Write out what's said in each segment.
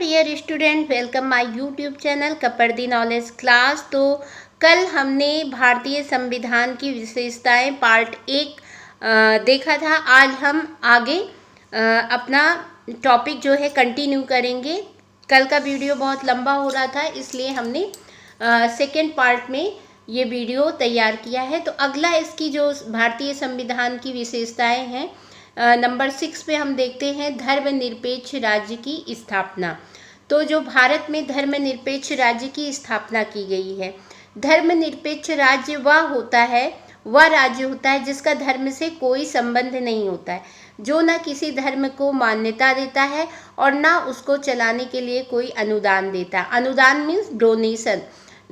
Dear student, welcome my YouTube channel Kapardi knowledge class. तो कल हमने भारतीय संविधान की विशेषताएं पार्ट 1 देखा था। आज हम आगे अपना टॉपिक जो है कंटिन्यू करेंगे। कल का वीडियो बहुत लंबा हो रहा था, इसलिए हमने सेकेंड पार्ट में ये वीडियो तैयार किया है। तो अगला इसकी जो भारतीय संविधान की विशेषताएं हैं, नंबर 6 पे हम देखते हैं धर्मनिरपेक्ष राज्य की स्थापना। तो जो भारत में धर्मनिरपेक्ष राज्य की स्थापना की गई है, धर्मनिरपेक्ष राज्य वह राज्य होता है जिसका धर्म से कोई संबंध नहीं होता है, जो न किसी धर्म को मान्यता देता है और न उसको चलाने के लिए कोई अनुदान देता है। अनुदान मीन्स डोनेशन।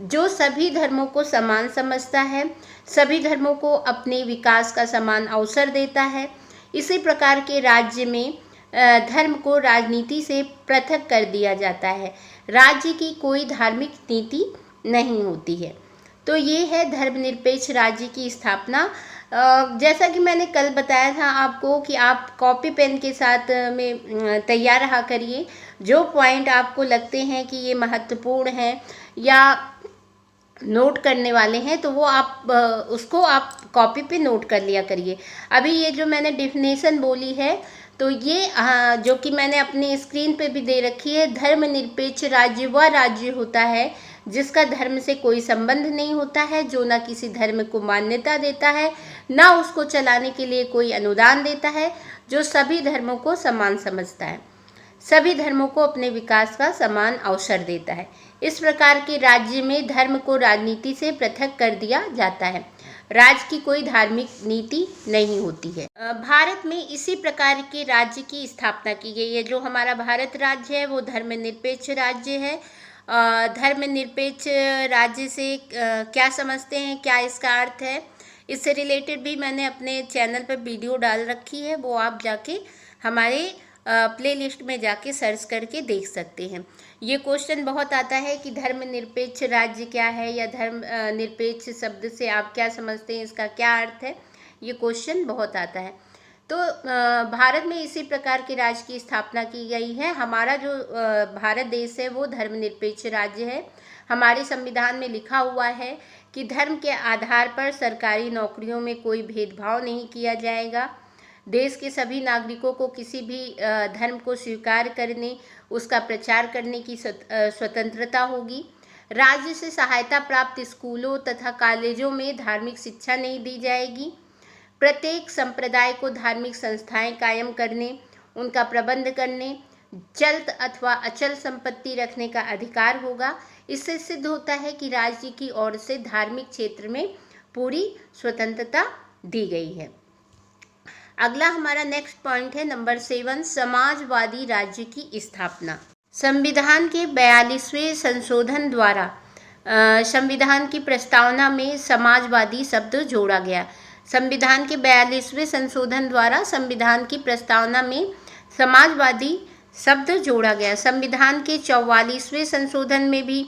जो सभी धर्मों को समान समझता है, सभी धर्मों को अपने विकास का समान अवसर देता है। इसी प्रकार के राज्य में धर्म को राजनीति से पृथक कर दिया जाता है। राज्य की कोई धार्मिक नीति नहीं होती है। तो ये है धर्मनिरपेक्ष राज्य की स्थापना। जैसा कि मैंने कल बताया था आपको कि आप कॉपी पेन के साथ में तैयार रहा करिए। जो पॉइंट आपको लगते हैं कि ये महत्वपूर्ण है या नोट करने वाले हैं, तो वो उसको आप कॉपी पे नोट कर लिया करिए। अभी ये जो मैंने डेफिनेशन बोली है, तो ये जो कि मैंने अपनी स्क्रीन पे भी दे रखी है। धर्मनिरपेक्ष राज्य वह राज्य होता है जिसका धर्म से कोई संबंध नहीं होता है, जो ना किसी धर्म को मान्यता देता है, ना उसको चलाने के लिए कोई अनुदान देता है, जो सभी धर्मों को समान समझता है, सभी धर्मों को अपने विकास का समान अवसर देता है। इस प्रकार के राज्य में धर्म को राजनीति से पृथक कर दिया जाता है। राज्य की कोई धार्मिक नीति नहीं होती है। भारत में इसी प्रकार के राज्य की स्थापना की गई है। जो हमारा भारत राज्य है वो धर्मनिरपेक्ष राज्य है। धर्मनिरपेक्ष राज्य से क्या समझते हैं, क्या इसका अर्थ है, इससे रिलेटेड भी मैंने अपने चैनल पर वीडियो डाल रखी है। वो आप जाके हमारे प्लेलिस्ट में जाके सर्च करके देख सकते हैं। ये क्वेश्चन बहुत आता है कि धर्मनिरपेक्ष राज्य क्या है, या धर्म निरपेक्ष शब्द से आप क्या समझते हैं, इसका क्या अर्थ है, ये क्वेश्चन बहुत आता है। तो भारत में इसी प्रकार के राज्य की स्थापना की गई है। हमारा जो भारत देश है वो धर्मनिरपेक्ष राज्य है। हमारे संविधान में लिखा हुआ है कि धर्म के आधार पर सरकारी नौकरियों में कोई भेदभाव नहीं किया जाएगा। देश के सभी नागरिकों को किसी भी धर्म को स्वीकार करने, उसका प्रचार करने की स्वतंत्रता होगी। राज्य से सहायता प्राप्त स्कूलों तथा कॉलेजों में धार्मिक शिक्षा नहीं दी जाएगी। प्रत्येक संप्रदाय को धार्मिक संस्थाएं कायम करने, उनका प्रबंध करने, चल अथवा अचल संपत्ति रखने का अधिकार होगा। इससे सिद्ध होता है कि राज्य की ओर से धार्मिक क्षेत्र में पूरी स्वतंत्रता दी गई है। अगला हमारा नेक्स्ट पॉइंट है नंबर 7, समाजवादी राज्य की स्थापना। संविधान के 42वें संशोधन द्वारा संविधान की प्रस्तावना में समाजवादी शब्द जोड़ा गया। संविधान के 42वें संशोधन द्वारा संविधान की प्रस्तावना में समाजवादी शब्द जोड़ा गया। संविधान के 44वें संशोधन में भी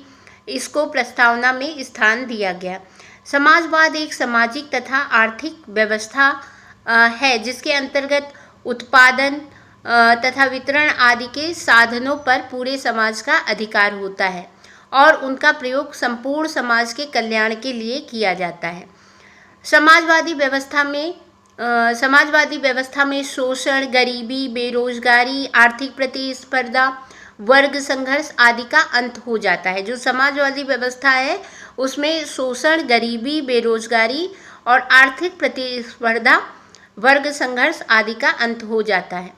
इसको प्रस्तावना में स्थान दिया गया। समाजवाद एक सामाजिक तथा आर्थिक व्यवस्था है जिसके अंतर्गत उत्पादन तथा वितरण आदि के साधनों पर पूरे समाज का अधिकार होता है और उनका प्रयोग संपूर्ण समाज के कल्याण के लिए किया जाता है। समाजवादी व्यवस्था में शोषण, गरीबी, बेरोजगारी, आर्थिक प्रतिस्पर्धा, वर्ग संघर्ष आदि का अंत हो जाता है। जो समाजवादी व्यवस्था है उसमें शोषण, गरीबी, बेरोजगारी और आर्थिक प्रतिस्पर्धा, वर्ग संघर्ष आदि का अंत हो जाता है।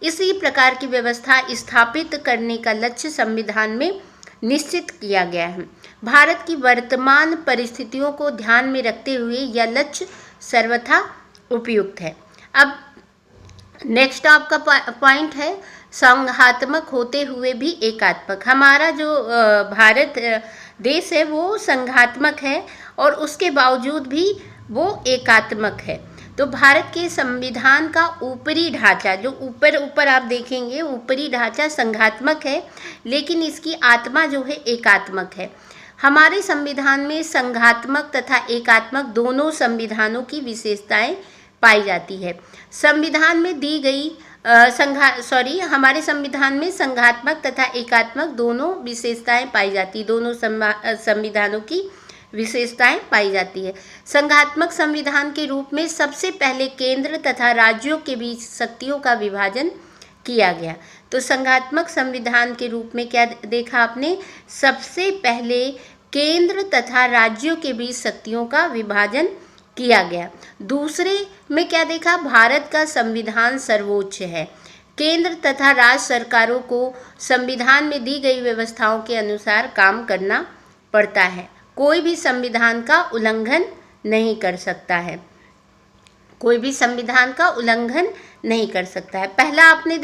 इसी प्रकार की व्यवस्था स्थापित करने का लक्ष्य संविधान में निश्चित किया गया है। भारत की वर्तमान परिस्थितियों को ध्यान में रखते हुए यह लक्ष्य सर्वथा उपयुक्त है। अब नेक्स्ट आपका पॉइंट है संघात्मक होते हुए भी एकात्मक। हमारा जो भारत देश है वो संघात्मक है और उसके बावजूद भी वो एकात्मक है। तो भारत के संविधान का ऊपरी ढांचा, जो ऊपर आप देखेंगे, ऊपरी ढांचा संघात्मक है, लेकिन इसकी आत्मा जो है एकात्मक है। हमारे संविधान में संघात्मक तथा एकात्मक दोनों संविधानों की विशेषताएं पाई जाती है। संविधान में दी गई हमारे संविधान में संघात्मक तथा एकात्मक दोनों विशेषताएं पाई जाती, दोनों संविधानों की विशेषताएं पाई जाती है। संघात्मक संविधान के रूप में सबसे पहले केंद्र तथा राज्यों के बीच शक्तियों का विभाजन किया गया। तो संघात्मक संविधान के रूप में क्या देखा आपने, सबसे पहले केंद्र तथा राज्यों के बीच शक्तियों का विभाजन किया गया। दूसरे में क्या देखा, भारत का संविधान सर्वोच्च है। केंद्र तथा राज्य सरकारों को संविधान में दी गई व्यवस्थाओं के अनुसार काम करना पड़ता है, कोई भी संविधान का उल्लंघन नहीं कर सकता है, कोई भी संविधान का उल्लंघन नहीं कर सकता है। पहला आपने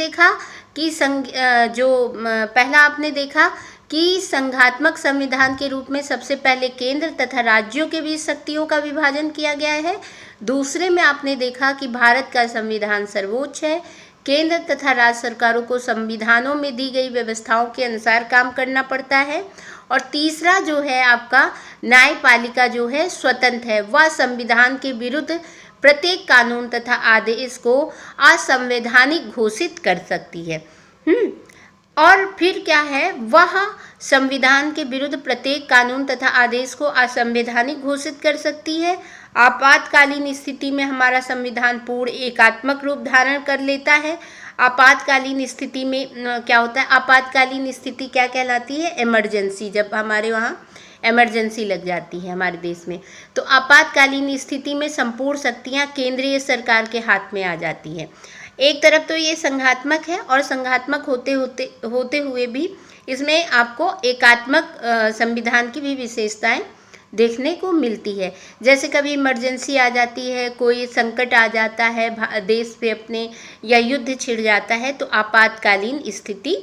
देखा कि संघात्मक संविधान के रूप में सबसे पहले केंद्र तथा राज्यों के बीच शक्तियों का विभाजन किया गया है। दूसरे में आपने देखा कि भारत का संविधान सर्वोच्च है, केंद्र तथा राज्य सरकारों को संविधानों में दी गई व्यवस्थाओं के अनुसार काम करना पड़ता है। और तीसरा जो है आपका, न्यायपालिका जो है स्वतंत्र है, वह संविधान के विरुद्ध प्रत्येक कानून तथा आदेश को असंवैधानिक घोषित कर सकती है। और फिर क्या है, वह संविधान के विरुद्ध प्रत्येक कानून तथा आदेश को असंवैधानिक घोषित कर सकती है। आपातकालीन स्थिति में हमारा संविधान पूर्ण एकात्मक रूप धारण कर लेता है। आपातकालीन स्थिति में क्या होता है, आपातकालीन स्थिति क्या कहलाती है, इमरजेंसी, जब हमारे वहाँ इमरजेंसी लग जाती है हमारे देश में, तो आपातकालीन स्थिति में संपूर्ण शक्तियाँ केंद्रीय सरकार के हाथ में आ जाती है। एक तरफ तो ये संघात्मक है, और संघात्मक होते हुए भी इसमें आपको एकात्मक संविधान की भी विशेषताएं देखने को मिलती है। जैसे कभी इमरजेंसी आ जाती है, कोई संकट आ जाता है देश पे अपने, या युद्ध छिड़ जाता है, तो आपातकालीन स्थिति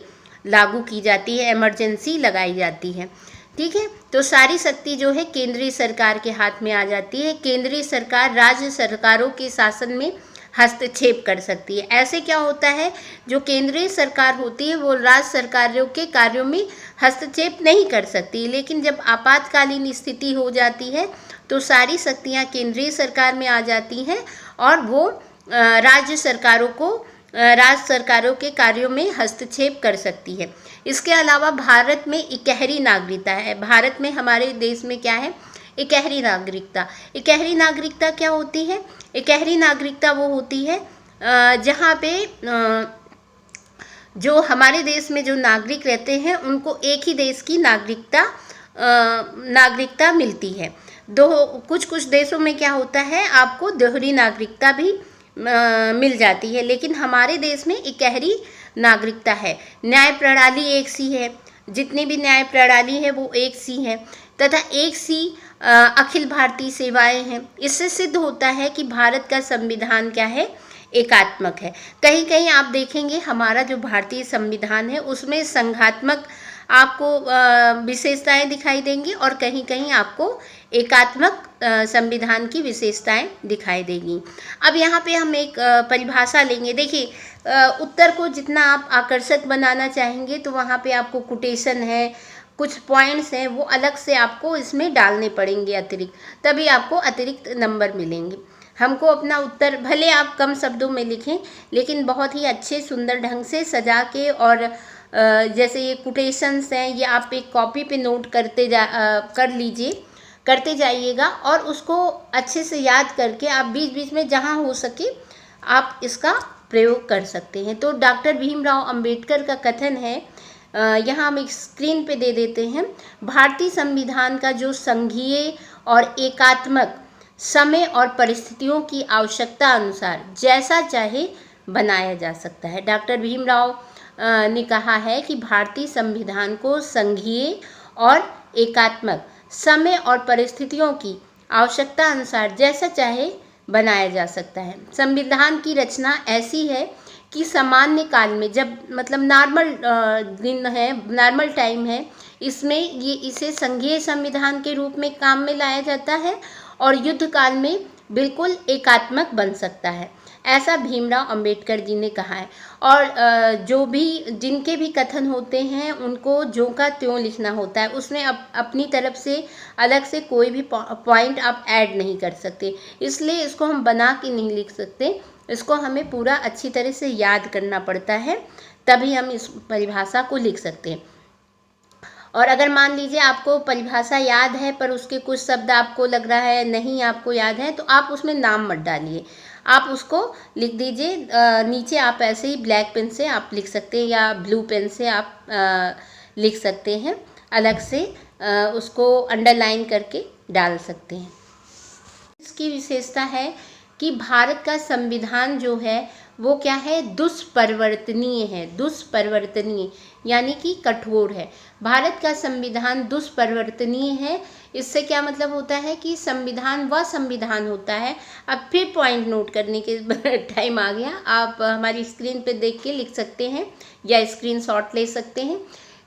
लागू की जाती है, इमरजेंसी लगाई जाती है। ठीक है, तो सारी शक्ति जो है केंद्रीय सरकार के हाथ में आ जाती है। केंद्रीय सरकार राज्य सरकारों के शासन में हस्तक्षेप कर सकती है। ऐसे क्या होता है, जो केंद्रीय सरकार होती है वो राज्य सरकारों के कार्यों में हस्तक्षेप नहीं कर सकती, लेकिन जब आपातकालीन स्थिति हो जाती है तो सारी शक्तियां केंद्रीय सरकार में आ जाती हैं, और वो राज्य सरकारों के कार्यों में हस्तक्षेप कर सकती है। इसके अलावा भारत में इकहरी नागरिकता है। भारत में, हमारे देश में क्या है, इकहरी नागरिकता। इकहरी नागरिकता क्या होती है, इकहरी नागरिकता वो होती है जहाँ पे जो हमारे देश में जो नागरिक रहते हैं उनको एक ही देश की नागरिकता मिलती है। कुछ देशों में क्या होता है, आपको दोहरी नागरिकता भी मिल जाती है, लेकिन हमारे देश में इकहरी नागरिकता है। न्याय प्रणाली एक सी है, जितनी भी न्याय प्रणाली है वो एक सी है, तथा एक सी अखिल भारतीय सेवाएं हैं। इससे सिद्ध होता है कि भारत का संविधान क्या है, एकात्मक है। कहीं कहीं आप देखेंगे हमारा जो भारतीय संविधान है उसमें संघात्मक आपको विशेषताएं दिखाई देंगी, और कहीं कहीं आपको एकात्मक संविधान की विशेषताएं दिखाई देंगी। अब यहाँ पे हम एक परिभाषा लेंगे। देखिए, उत्तर को जितना आप आकर्षक बनाना चाहेंगे तो वहाँ पे आपको कोटेशन है, कुछ पॉइंट्स हैं, वो अलग से आपको इसमें डालने पड़ेंगे अतिरिक्त, तभी आपको अतिरिक्त नंबर मिलेंगे। हमको अपना उत्तर भले आप कम शब्दों में लिखें, लेकिन बहुत ही अच्छे सुंदर ढंग से सजा के, और जैसे ये कोटेशंस हैं ये आप एक कॉपी पे नोट करते जाइएगा, और उसको अच्छे से याद करके आप बीच बीच में जहाँ हो सके आप इसका प्रयोग कर सकते हैं। तो डॉक्टर भीमराव अंबेडकर का कथन है, यहाँ हम एक स्क्रीन पे दे देते हैं, भारतीय संविधान का जो संघीय और एकात्मक समय और परिस्थितियों की आवश्यकता अनुसार जैसा चाहे बनाया जा सकता है। डॉक्टर भीमराव ने कहा है कि भारतीय संविधान को संघीय और एकात्मक समय और परिस्थितियों की आवश्यकता अनुसार जैसा चाहे बनाया जा सकता है। संविधान की रचना ऐसी है कि सामान्य काल में, जब मतलब नॉर्मल टाइम है, इसमें इसे संघीय संविधान के रूप में काम में लाया जाता है, और युद्ध काल में बिल्कुल एकात्मक बन सकता है। ऐसा भीमराव अंबेडकर जी ने कहा है। और जो भी जिनके भी कथन होते हैं उनको ज्यों का त्यों लिखना होता है, उसमें अपनी तरफ से अलग से कोई भी पॉइंट आप ऐड नहीं कर सकते, इसलिए इसको हम बना के नहीं लिख सकते, इसको हमें पूरा अच्छी तरह से याद करना पड़ता है, तभी हम इस परिभाषा को लिख सकते हैं। और अगर मान लीजिए आपको परिभाषा याद है पर उसके कुछ शब्द आपको लग रहा है नहीं आपको याद है, तो आप उसमें नाम मत डालिए, आप उसको लिख दीजिए। नीचे आप ऐसे ही ब्लैक पेन से आप लिख सकते हैं या ब्लू पेन से आप लिख सकते हैं, अलग से उसको अंडरलाइन करके डाल सकते हैं। इसकी विशेषता है कि भारत का संविधान जो है वो क्या है, दुष्परिवर्तनीय है। दुष्परिवर्तनीय यानी कि कठोर है। भारत का संविधान दुष्परिवर्तनीय है। इससे क्या मतलब होता है कि संविधान वह संविधान होता है। अब फिर पॉइंट नोट करने के टाइम आ गया, आप हमारी स्क्रीन पे देख के लिख सकते हैं या स्क्रीनशॉट ले सकते हैं।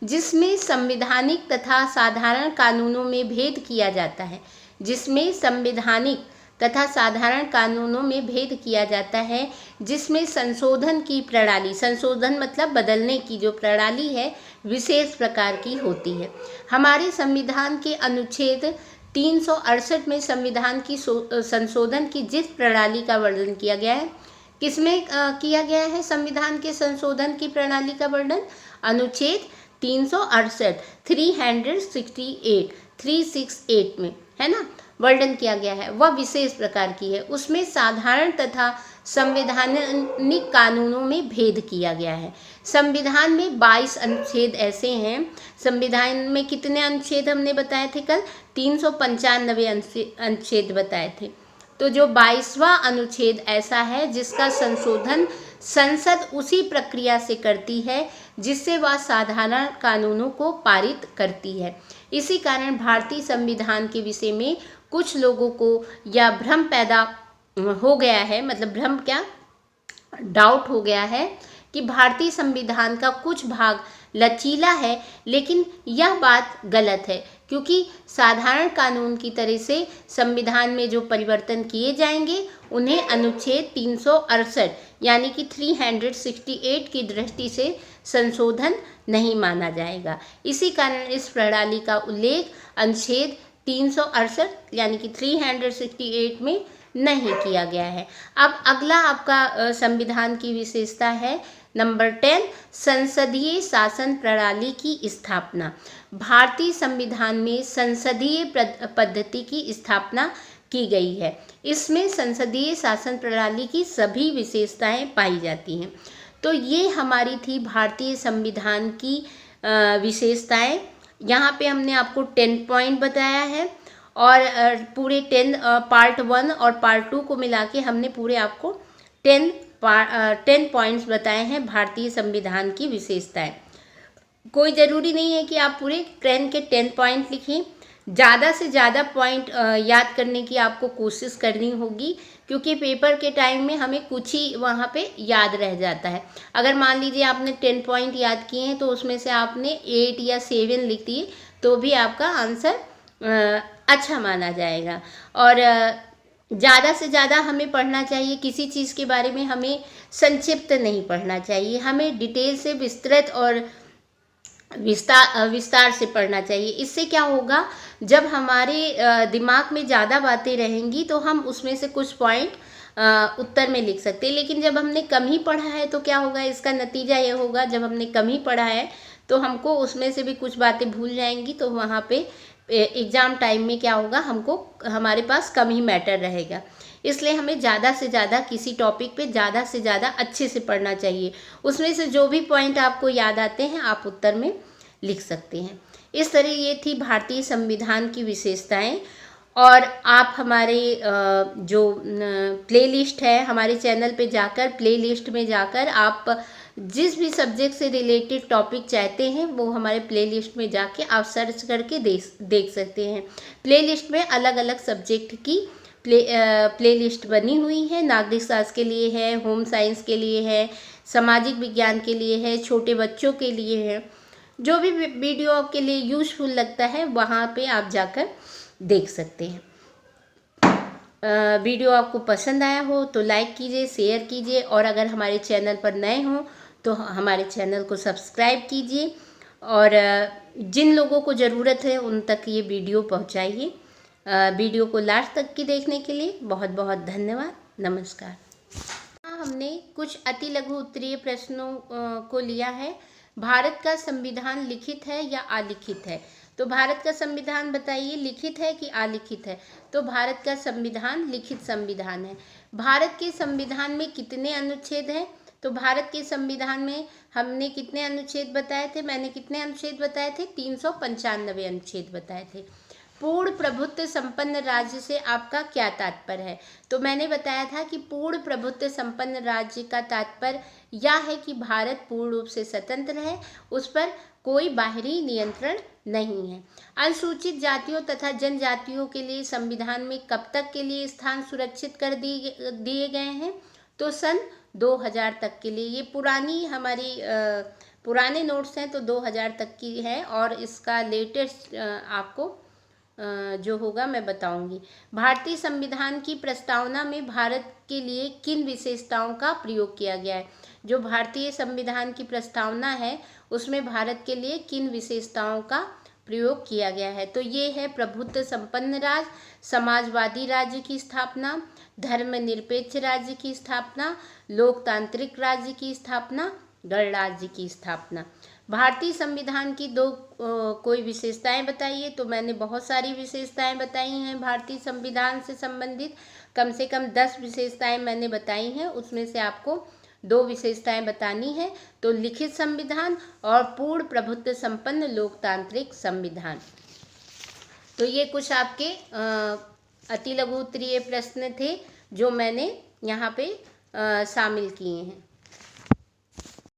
जिसमें संवैधानिक तथा साधारण कानूनों में भेद किया जाता है। जिसमें संवैधानिक तथा साधारण कानूनों में भेद किया जाता है, जिसमें संशोधन की प्रणाली, संशोधन मतलब बदलने की जो प्रणाली है, विशेष प्रकार की होती है। हमारे संविधान के अनुच्छेद 368 में संविधान की संशोधन की जिस प्रणाली का वर्णन किया गया है, किसमें किया गया है संविधान के संशोधन की प्रणाली का वर्णन? अनुच्छेद 368 368 में, है ना, वर्णन किया गया है। वह विशेष प्रकार की है। उसमें साधारण तथा संवैधानिक कानूनों में भेद किया गया है। संविधान में 22 अनुच्छेद ऐसे हैं। संविधान में कितने अनुच्छेद हमने बताए थे कल? 395 अनुच्छेद बताए थे। तो जो 22वां अनुच्छेद ऐसा है जिसका संशोधन संसद उसी प्रक्रिया से करती है जिससे वह साधारण कानूनों को पारित करती है। इसी कारण भारतीय संविधान के विषय में कुछ लोगों को यह भ्रम पैदा हो गया है, मतलब भ्रम क्या, डाउट हो गया है कि भारतीय संविधान का कुछ भाग लचीला है, लेकिन यह बात गलत है, क्योंकि साधारण कानून की तरह से संविधान में जो परिवर्तन किए जाएंगे उन्हें अनुच्छेद 368 यानी कि 368 की दृष्टि से संशोधन नहीं माना जाएगा। इसी कारण इस प्रणाली का उल्लेख अनुच्छेद 368 यानी कि 368 में नहीं किया गया है। अब अगला आपका संविधान की विशेषता है नंबर 10, संसदीय शासन प्रणाली की स्थापना। भारतीय संविधान में संसदीय पद्धति की स्थापना की गई है। इसमें संसदीय शासन प्रणाली की सभी विशेषताएं पाई जाती हैं। तो ये हमारी थी भारतीय संविधान की विशेषताएं। यहाँ पे हमने आपको 10 पॉइंट बताया है और पूरे 10 पार्ट 1 और पार्ट 2 को मिला के हमने पूरे आपको 10 पॉइंट्स बताए हैं भारतीय संविधान की विशेषताएं। कोई ज़रूरी नहीं है कि आप पूरे 10 के 10 पॉइंट लिखें, ज़्यादा से ज़्यादा पॉइंट याद करने की आपको कोशिश करनी होगी, क्योंकि पेपर के टाइम में हमें कुछ ही वहाँ पे याद रह जाता है। अगर मान लीजिए आपने 10 पॉइंट याद किए हैं तो उसमें से आपने 8 या 7 लिख दिए तो भी आपका आंसर अच्छा माना जाएगा। और ज़्यादा से ज़्यादा हमें पढ़ना चाहिए, किसी चीज़ के बारे में हमें संक्षिप्त नहीं पढ़ना चाहिए, हमें डिटेल से विस्तृत और विस्तार से पढ़ना चाहिए। इससे क्या होगा, जब हमारे दिमाग में ज़्यादा बातें रहेंगी तो हम उसमें से कुछ पॉइंट उत्तर में लिख सकते हैं। लेकिन जब हमने कम ही पढ़ा है तो क्या होगा, इसका नतीजा ये होगा, जब हमने कम ही पढ़ा है तो हमको उसमें से भी कुछ बातें भूल जाएंगी, तो वहाँ पे एग्ज़ाम टाइम में क्या होगा, हमको हमारे पास कम ही मैटर रहेगा। इसलिए हमें ज़्यादा से ज़्यादा किसी टॉपिक पे ज़्यादा से ज़्यादा अच्छे से पढ़ना चाहिए। उसमें से जो भी पॉइंट आपको याद आते हैं आप उत्तर में लिख सकते हैं। इस तरह ये थी भारतीय संविधान की विशेषताएं। और आप हमारे जो प्लेलिस्ट है हमारे चैनल पे जाकर, प्लेलिस्ट में जाकर आप जिस भी सब्जेक्ट से रिलेटेड टॉपिक चाहते हैं वो हमारे प्लेलिस्ट में जाके आप सर्च करके देख सकते हैं। प्लेलिस्ट में अलग अलग सब्जेक्ट की प्लेलिस्ट बनी हुई है। नागरिक शास्त्र के लिए है, होम साइंस के लिए है, सामाजिक विज्ञान के लिए है, छोटे बच्चों के लिए है। जो भी वीडियो आपके लिए यूजफुल लगता है वहाँ पे आप जाकर देख सकते हैं। वीडियो आपको पसंद आया हो तो लाइक कीजिए, शेयर कीजिए, और अगर हमारे चैनल पर नए हों तो हमारे चैनल को सब्सक्राइब कीजिए, और जिन लोगों को ज़रूरत है उन तक ये वीडियो पहुंचाइए। वीडियो को लास्ट तक की देखने के लिए बहुत बहुत धन्यवाद। नमस्कार। हमने कुछ अति लघु उत्तरीय प्रश्नों को लिया है। भारत का संविधान लिखित है या अलिखित है? तो भारत का संविधान बताइए, लिखित है कि अलिखित है? तो भारत का संविधान लिखित संविधान है। भारत के संविधान में कितने अनुच्छेद हैं? तो भारत के संविधान में हमने कितने अनुच्छेद बताए थे? मैंने कितने अनुच्छेद बताए थे? 395 अनुच्छेद बताए थे। पूर्ण प्रभुत्व संपन्न राज्य से आपका क्या तात्पर्य है? तो मैंने बताया था कि पूर्ण प्रभुत्व संपन्न राज्य का तात्पर्य यह है कि भारत पूर्ण रूप से स्वतंत्र है, उस पर कोई बाहरी नियंत्रण नहीं है। अनुसूचित जातियों तथा जनजातियों के लिए संविधान में कब तक के लिए स्थान सुरक्षित कर दिए गए हैं? तो सन 2000 तक के लिए। ये पुरानी हमारी पुराने नोट्स हैं तो 2000 तक की है, और इसका लेटेस्ट आपको जो होगा मैं बताऊंगी। भारतीय संविधान की प्रस्तावना में भारत के लिए किन विशेषताओं का प्रयोग किया गया है? जो भारतीय संविधान की प्रस्तावना है उसमें भारत के लिए किन विशेषताओं का प्रयोग किया गया है? तो ये है प्रभुत्व संपन्न राज्य, समाजवादी राज्य की स्थापना, धर्मनिरपेक्ष राज्य की स्थापना, लोकतांत्रिक राज्य की स्थापना, गणराज्य की स्थापना। भारतीय संविधान की कोई विशेषताएं बताइए। तो मैंने बहुत सारी विशेषताएं बताई हैं भारतीय संविधान से संबंधित, कम से कम 10 विशेषताएं मैंने बताई हैं, उसमें से आपको 2 विशेषताएं बतानी है। तो लिखित संविधान और पूर्ण प्रभुत्व संपन्न लोकतांत्रिक संविधान। तो ये कुछ आपके अति लघु उत्तरीय प्रश्न थे जो मैंने यहाँ पे शामिल किए हैं।